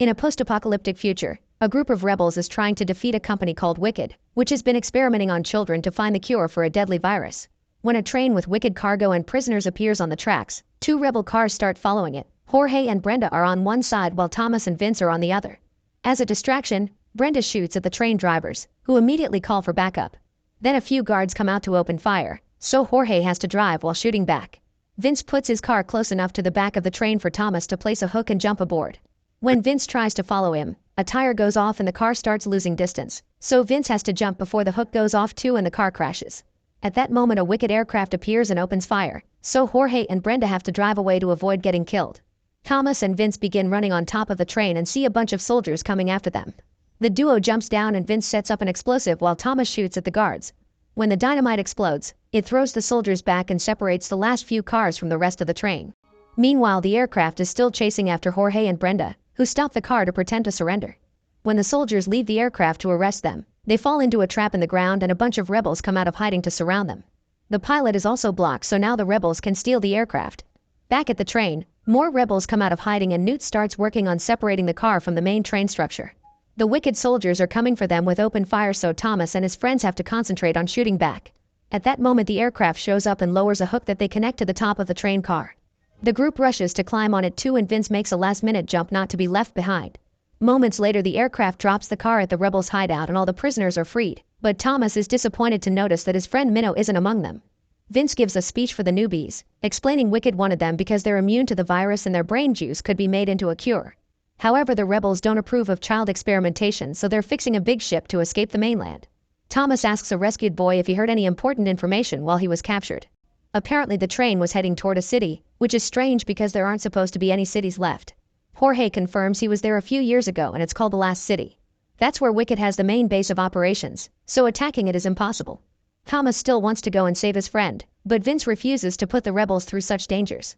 In a post-apocalyptic future, a group of rebels is trying to defeat a company called Wicked, which has been experimenting on children to find the cure for a deadly virus. When a train with Wicked cargo and prisoners appears on the tracks, two rebel cars start following it. Jorge and Brenda are on one side while Thomas and Vince are on the other. As a distraction, Brenda shoots at the train drivers, who immediately call for backup. Then a few guards come out to open fire, so Jorge has to drive while shooting back. Vince puts his car close enough to the back of the train for Thomas to place a hook and jump aboard. When Vince tries to follow him, a tire goes off and the car starts losing distance, so Vince has to jump before the hook goes off too and the car crashes. At that moment a Wicked aircraft appears and opens fire, so Jorge and Brenda have to drive away to avoid getting killed. Thomas and Vince begin running on top of the train and see a bunch of soldiers coming after them. The duo jumps down and Vince sets up an explosive while Thomas shoots at the guards. When the dynamite explodes, it throws the soldiers back and separates the last few cars from the rest of the train. Meanwhile, the aircraft is still chasing after Jorge and Brenda, who stop the car to pretend to surrender. When the soldiers leave the aircraft to arrest them, they fall into a trap in the ground and a bunch of rebels come out of hiding to surround them. The pilot is also blocked, so now the rebels can steal the aircraft. Back at the train, more rebels come out of hiding and Newt starts working on separating the car from the main train structure. The Wicked soldiers are coming for them with open fire, so Thomas and his friends have to concentrate on shooting back. At that moment the aircraft shows up and lowers a hook that they connect to the top of the train car. The group rushes to climb on it too and Vince makes a last-minute jump not to be left behind. Moments later the aircraft drops the car at the rebels' hideout and all the prisoners are freed, but Thomas is disappointed to notice that his friend Minnow isn't among them. Vince gives a speech for the newbies, explaining Wicked wanted them because they're immune to the virus and their brain juice could be made into a cure. However, the rebels don't approve of child experimentation, so they're fixing a big ship to escape the mainland. Thomas asks a rescued boy if he heard any important information while he was captured. Apparently the train was heading toward a city, which is strange because there aren't supposed to be any cities left. Jorge confirms he was there a few years ago and it's called the Last City. That's where Wicked has the main base of operations, so attacking it is impossible. Thomas still wants to go and save his friend, but Vince refuses to put the rebels through such dangers.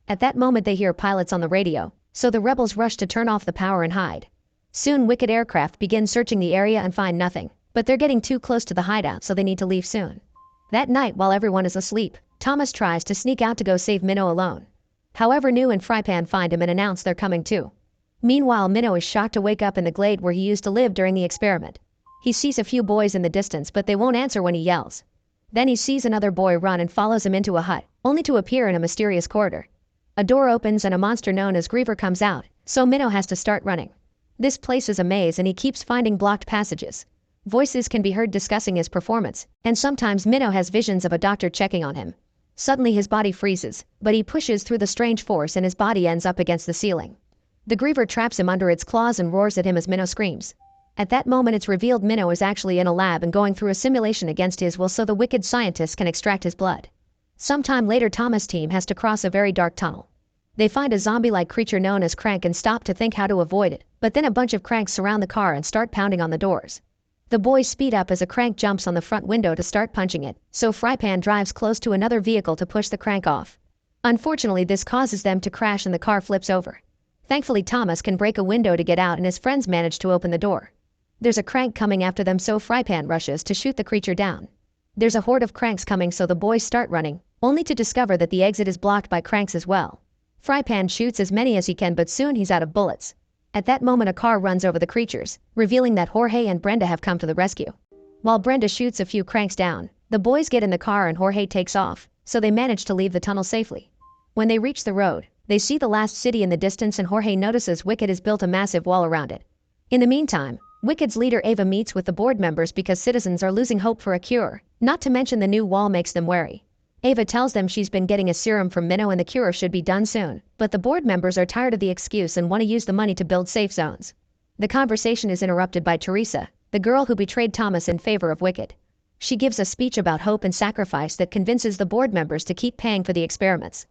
At that moment they hear pilots on the radio, so the rebels rush to turn off the power and hide. Soon Wicked aircraft begin searching the area and find nothing, but they're getting too close to the hideout, so they need to leave soon. That night while everyone is asleep, Thomas tries to sneak out to go save Minnow alone. However, New and Frypan find him and announce they're coming too. Meanwhile, Minnow is shocked to wake up in the glade where he used to live during the experiment. He sees a few boys in the distance but they won't answer when he yells. Then he sees another boy run and follows him into a hut, only to appear in a mysterious corridor. A door opens and a monster known as Griever comes out, so Minnow has to start running. This place is a maze and he keeps finding blocked passages. Voices can be heard discussing his performance, and sometimes Minnow has visions of a doctor checking on him. Suddenly his body freezes, but he pushes through the strange force and his body ends up against the ceiling. The Griever traps him under its claws and roars at him as Minnow screams. At that moment it's revealed Minnow is actually in a lab and going through a simulation against his will so the Wicked scientists can extract his blood. Sometime later Thomas' team has to cross a very dark tunnel. They find a zombie-like creature known as Crank and stop to think how to avoid it, but then a bunch of cranks surround the car and start pounding on the doors. The boys speed up as a crank jumps on the front window to start punching it, so Frypan drives close to another vehicle to push the crank off. Unfortunately, this causes them to crash and the car flips over. Thankfully, Thomas can break a window to get out and his friends manage to open the door. There's a crank coming after them, so Frypan rushes to shoot the creature down. There's a horde of cranks coming, so the boys start running, only to discover that the exit is blocked by cranks as well. Frypan shoots as many as he can, but soon he's out of bullets. At that moment a car runs over the creatures, revealing that Jorge and Brenda have come to the rescue. While Brenda shoots a few cranks down, the boys get in the car and Jorge takes off, so they manage to leave the tunnel safely. When they reach the road, they see the Last City in the distance and Jorge notices Wicked has built a massive wall around it. In the meantime, Wicked's leader Ava meets with the board members because citizens are losing hope for a cure, not to mention the new wall makes them wary. Ava tells them she's been getting a serum from Minnow and the cure should be done soon, but the board members are tired of the excuse and want to use the money to build safe zones. The conversation is interrupted by Teresa, the girl who betrayed Thomas in favor of Wicked. She gives a speech about hope and sacrifice that convinces the board members to keep paying for the experiments.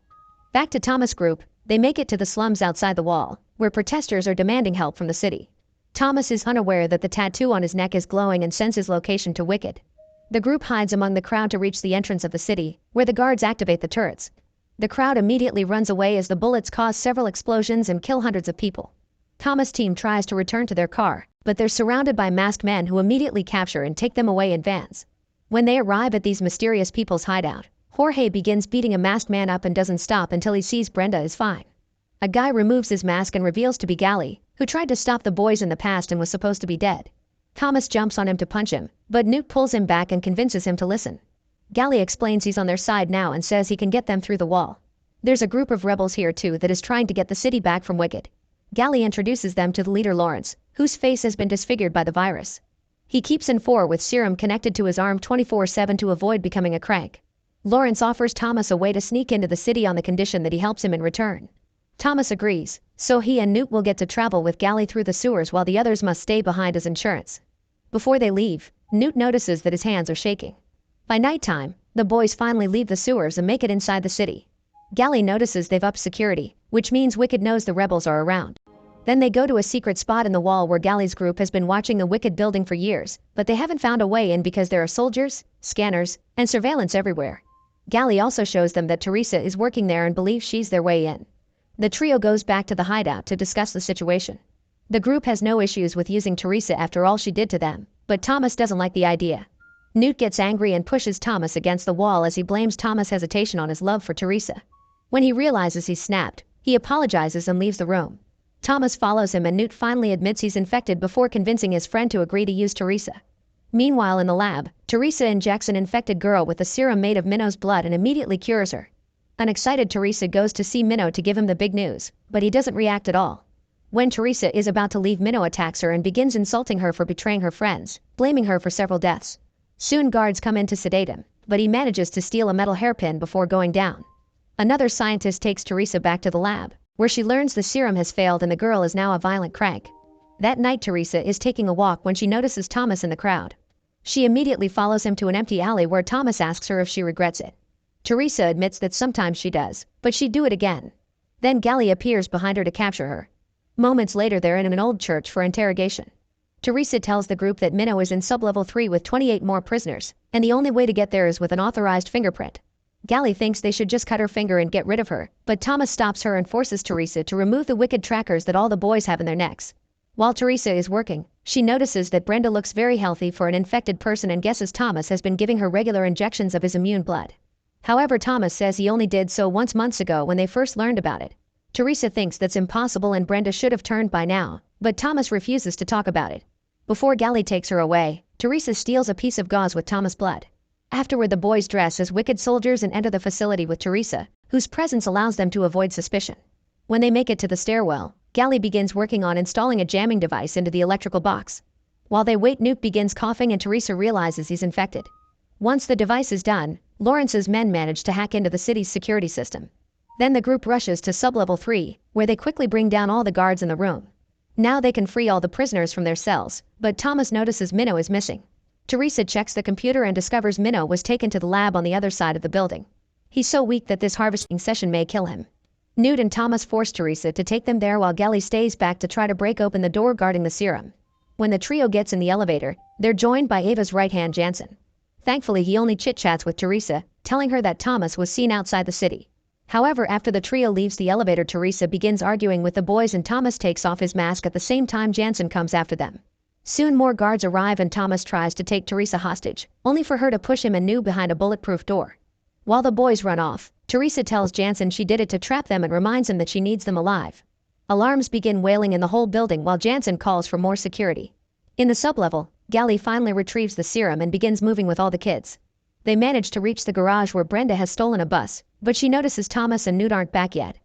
Back to Thomas' group, they make it to the slums outside the wall, where protesters are demanding help from the city. Thomas is unaware that the tattoo on his neck is glowing and sends his location to Wicked. The group hides among the crowd to reach the entrance of the city, where the guards activate the turrets. The crowd immediately runs away as the bullets cause several explosions and kill hundreds of people. Thomas' team tries to return to their car, but they're surrounded by masked men who immediately capture and take them away in vans. When they arrive at these mysterious people's hideout, Jorge begins beating a masked man up and doesn't stop until he sees Brenda is fine. A guy removes his mask and reveals to be Gally, who tried to stop the boys in the past and was supposed to be dead. Thomas jumps on him to punch him, but Newt pulls him back and convinces him to listen. Gally explains he's on their side now and says he can get them through the wall. There's a group of rebels here too that is trying to get the city back from Wicked. Gally introduces them to the leader Lawrence, whose face has been disfigured by the virus. He keeps N4 with serum connected to his arm 24/7 to avoid becoming a crank. Lawrence offers Thomas a way to sneak into the city on the condition that he helps him in return. Thomas agrees, so he and Newt will get to travel with Gally through the sewers while the others must stay behind as insurance. Before they leave, Newt notices that his hands are shaking. By nighttime, the boys finally leave the sewers and make it inside the city. Gally notices they've upped security, which means Wicked knows the rebels are around. Then they go to a secret spot in the wall where Gally's group has been watching the Wicked building for years, but they haven't found a way in because there are soldiers, scanners, and surveillance everywhere. Gally also shows them that Teresa is working there and believes she's their way in. The trio goes back to the hideout to discuss the situation. The group has no issues with using Teresa after all she did to them, but Thomas doesn't like the idea. Newt gets angry and pushes Thomas against the wall as he blames Thomas' hesitation on his love for Teresa. When he realizes he's snapped, he apologizes and leaves the room. Thomas follows him and Newt finally admits he's infected before convincing his friend to agree to use Teresa. Meanwhile in the lab, Teresa injects an infected girl with a serum made of Minnow's blood and immediately cures her. An excited Teresa goes to see Minnow to give him the big news, but he doesn't react at all. When Teresa is about to leave, Minnow attacks her and begins insulting her for betraying her friends, blaming her for several deaths. Soon guards come in to sedate him, but he manages to steal a metal hairpin before going down. Another scientist takes Teresa back to the lab, where she learns the serum has failed and the girl is now a violent crank. That night Teresa is taking a walk when she notices Thomas in the crowd. She immediately follows him to an empty alley where Thomas asks her if she regrets it. Teresa admits that sometimes she does, but she'd do it again. Then Gally appears behind her to capture her. Moments later they're in an old church for interrogation. Teresa tells the group that Minnow is in sublevel 3 with 28 more prisoners, and the only way to get there is with an authorized fingerprint. Gally thinks they should just cut her finger and get rid of her, but Thomas stops her and forces Teresa to remove the wicked trackers that all the boys have in their necks. While Teresa is working, she notices that Brenda looks very healthy for an infected person and guesses Thomas has been giving her regular injections of his immune blood. However, Thomas says he only did so once months ago when they first learned about it. Teresa thinks that's impossible and Brenda should have turned by now, but Thomas refuses to talk about it. Before Gally takes her away, Teresa steals a piece of gauze with Thomas' blood. Afterward the boys dress as wicked soldiers and enter the facility with Teresa, whose presence allows them to avoid suspicion. When they make it to the stairwell, Gally begins working on installing a jamming device into the electrical box. While they wait, Newt begins coughing and Teresa realizes he's infected. Once the device is done, Lawrence's men manage to hack into the city's security system. Then the group rushes to sublevel 3, where they quickly bring down all the guards in the room. Now they can free all the prisoners from their cells, but Thomas notices Minnow is missing. Teresa checks the computer and discovers Minnow was taken to the lab on the other side of the building. He's so weak that this harvesting session may kill him. Newt and Thomas force Teresa to take them there while Gally stays back to try to break open the door guarding the serum. When the trio gets in the elevator, they're joined by Ava's right hand Jansen. Thankfully he only chit-chats with Teresa, telling her that Thomas was seen outside the city. However, after the trio leaves the elevator, Teresa begins arguing with the boys and Thomas takes off his mask at the same time Jansen comes after them. Soon more guards arrive and Thomas tries to take Teresa hostage, only for her to push him anew behind a bulletproof door. While the boys run off, Teresa tells Jansen she did it to trap them and reminds him that she needs them alive. Alarms begin wailing in the whole building while Jansen calls for more security. In the sublevel, Gally finally retrieves the serum and begins moving with all the kids. They manage to reach the garage where Brenda has stolen a bus, but she notices Thomas and Newt aren't back yet.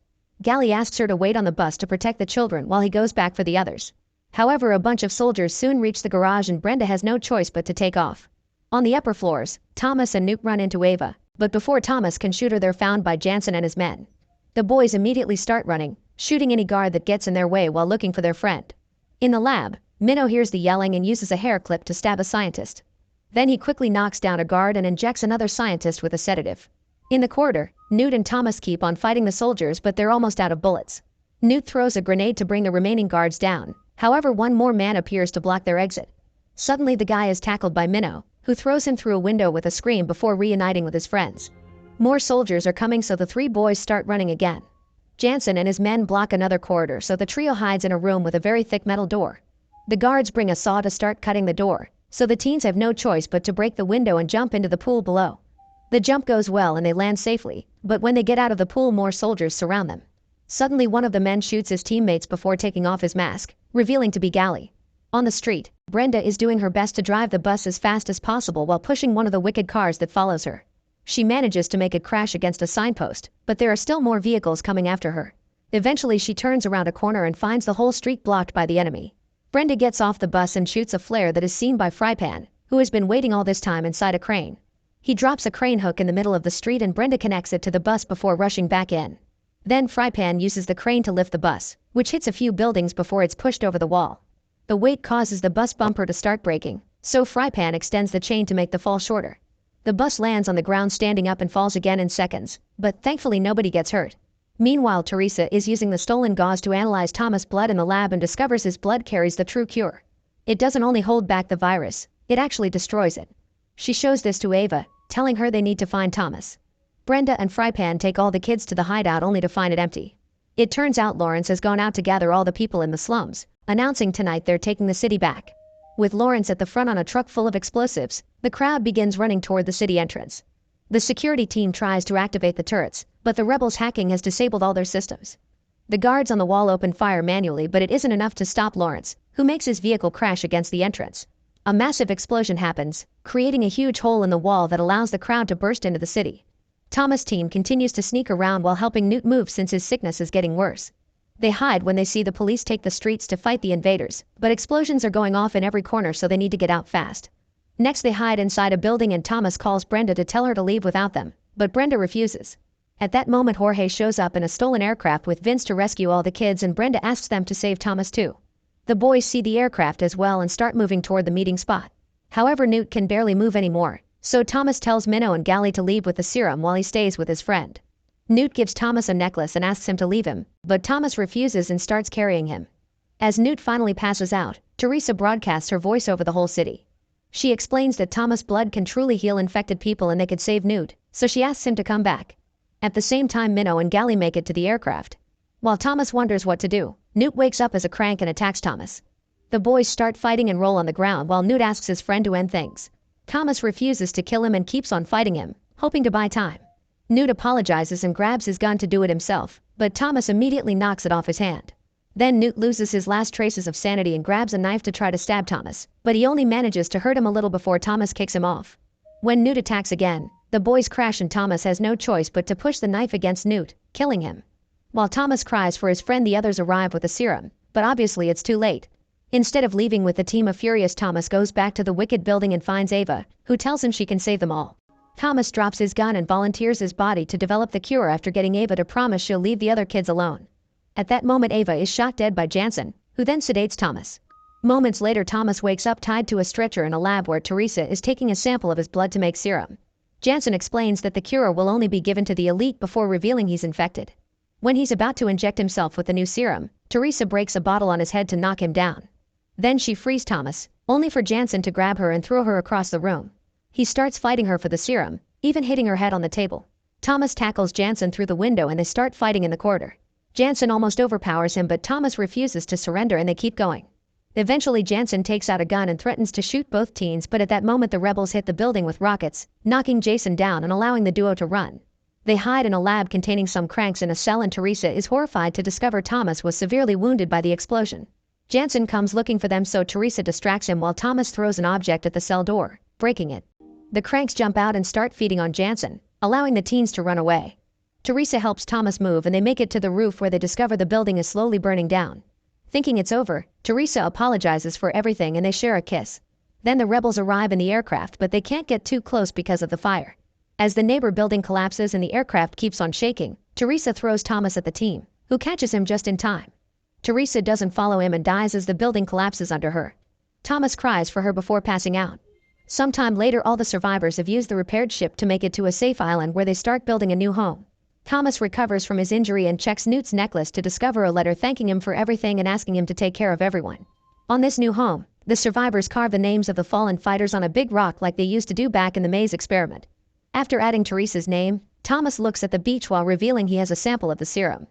Gally asks her to wait on the bus to protect the children while he goes back for the others. However, a bunch of soldiers soon reach the garage and Brenda has no choice but to take off. On the upper floors, Thomas and Newt run into Ava, but before Thomas can shoot her they're found by Jansen and his men. The boys immediately start running, shooting any guard that gets in their way while looking for their friend. In the lab, Minnow hears the yelling and uses a hair clip to stab a scientist. Then he quickly knocks down a guard and injects another scientist with a sedative. In the corridor, Newt and Thomas keep on fighting the soldiers but they're almost out of bullets. Newt throws a grenade to bring the remaining guards down. However, one more man appears to block their exit. Suddenly the guy is tackled by Minnow, who throws him through a window with a scream before reuniting with his friends. More soldiers are coming so the three boys start running again. Jansen and his men block another corridor so the trio hides in a room with a very thick metal door. The guards bring a saw to start cutting the door, so the teens have no choice but to break the window and jump into the pool below. The jump goes well and they land safely, but when they get out of the pool more soldiers surround them. Suddenly one of the men shoots his teammates before taking off his mask, revealing to be Gally. On the street, Brenda is doing her best to drive the bus as fast as possible while pushing one of the wicked cars that follows her. She manages to make it crash against a signpost, but there are still more vehicles coming after her. Eventually she turns around a corner and finds the whole street blocked by the enemy. Brenda gets off the bus and shoots a flare that is seen by Frypan, who has been waiting all this time inside a crane. He drops a crane hook in the middle of the street and Brenda connects it to the bus before rushing back in. Then Frypan uses the crane to lift the bus, which hits a few buildings before it's pushed over the wall. The weight causes the bus bumper to start breaking, so Frypan extends the chain to make the fall shorter. The bus lands on the ground standing up and falls again in seconds, but thankfully nobody gets hurt. Meanwhile, Teresa is using the stolen gauze to analyze Thomas' blood in the lab and discovers his blood carries the true cure. It doesn't only hold back the virus, it actually destroys it. She shows this to Ava, telling her they need to find Thomas. Brenda and Frypan take all the kids to the hideout only to find it empty. It turns out Lawrence has gone out to gather all the people in the slums, announcing tonight they're taking the city back. With Lawrence at the front on a truck full of explosives, the crowd begins running toward the city entrance. The security team tries to activate the turrets, but the rebels' hacking has disabled all their systems. The guards on the wall open fire manually, but it isn't enough to stop Lawrence, who makes his vehicle crash against the entrance. A massive explosion happens, creating a huge hole in the wall that allows the crowd to burst into the city. Thomas' team continues to sneak around while helping Newt move since his sickness is getting worse. They hide when they see the police take the streets to fight the invaders, but explosions are going off in every corner so they need to get out fast. Next they hide inside a building and Thomas calls Brenda to tell her to leave without them, but Brenda refuses. At that moment Jorge shows up in a stolen aircraft with Vince to rescue all the kids and Brenda asks them to save Thomas too. The boys see the aircraft as well and start moving toward the meeting spot. However, Newt can barely move anymore, so Thomas tells Minnow and Gally to leave with the serum while he stays with his friend. Newt gives Thomas a necklace and asks him to leave him, but Thomas refuses and starts carrying him. As Newt finally passes out, Teresa broadcasts her voice over the whole city. She explains that Thomas' blood can truly heal infected people and they could save Newt, so she asks him to come back. At the same time, Minnow and Gally make it to the aircraft. While Thomas wonders what to do, Newt wakes up as a crank and attacks Thomas. The boys start fighting and roll on the ground while Newt asks his friend to end things. Thomas refuses to kill him and keeps on fighting him, hoping to buy time. Newt apologizes and grabs his gun to do it himself, but Thomas immediately knocks it off his hand. Then Newt loses his last traces of sanity and grabs a knife to try to stab Thomas, but he only manages to hurt him a little before Thomas kicks him off. When Newt attacks again, the boys crash and Thomas has no choice but to push the knife against Newt, killing him. While Thomas cries for his friend, the others arrive with a serum, but obviously it's too late. Instead of leaving with the team of furious, Thomas goes back to the wicked building and finds Ava, who tells him she can save them all. Thomas drops his gun and volunteers his body to develop the cure after getting Ava to promise she'll leave the other kids alone. At that moment Ava is shot dead by Jansen, who then sedates Thomas. Moments later Thomas wakes up tied to a stretcher in a lab where Teresa is taking a sample of his blood to make serum. Jansen explains that the cure will only be given to the elite before revealing he's infected. When he's about to inject himself with the new serum, Teresa breaks a bottle on his head to knock him down. Then she frees Thomas, only for Jansen to grab her and throw her across the room. He starts fighting her for the serum, even hitting her head on the table. Thomas tackles Jansen through the window and they start fighting in the corridor. Jansen almost overpowers him, but Thomas refuses to surrender and they keep going. Eventually Jansen takes out a gun and threatens to shoot both teens, but at that moment the rebels hit the building with rockets, knocking Jason down and allowing the duo to run. They hide in a lab containing some cranks in a cell and Teresa is horrified to discover Thomas was severely wounded by the explosion. Jansen comes looking for them, so Teresa distracts him while Thomas throws an object at the cell door, breaking it. The cranks jump out and start feeding on Jansen, allowing the teens to run away. Teresa helps Thomas move and they make it to the roof where they discover the building is slowly burning down. Thinking it's over, Teresa apologizes for everything and they share a kiss. Then the rebels arrive in the aircraft, but they can't get too close because of the fire. As the neighbor building collapses and the aircraft keeps on shaking, Teresa throws Thomas at the team, who catches him just in time. Teresa doesn't follow him and dies as the building collapses under her. Thomas cries for her before passing out. Sometime later all the survivors have used the repaired ship to make it to a safe island where they start building a new home. Thomas recovers from his injury and checks Newt's necklace to discover a letter thanking him for everything and asking him to take care of everyone. On this new home, the survivors carve the names of the fallen fighters on a big rock like they used to do back in the maze experiment. After adding Teresa's name, Thomas looks at the beach while revealing he has a sample of the serum.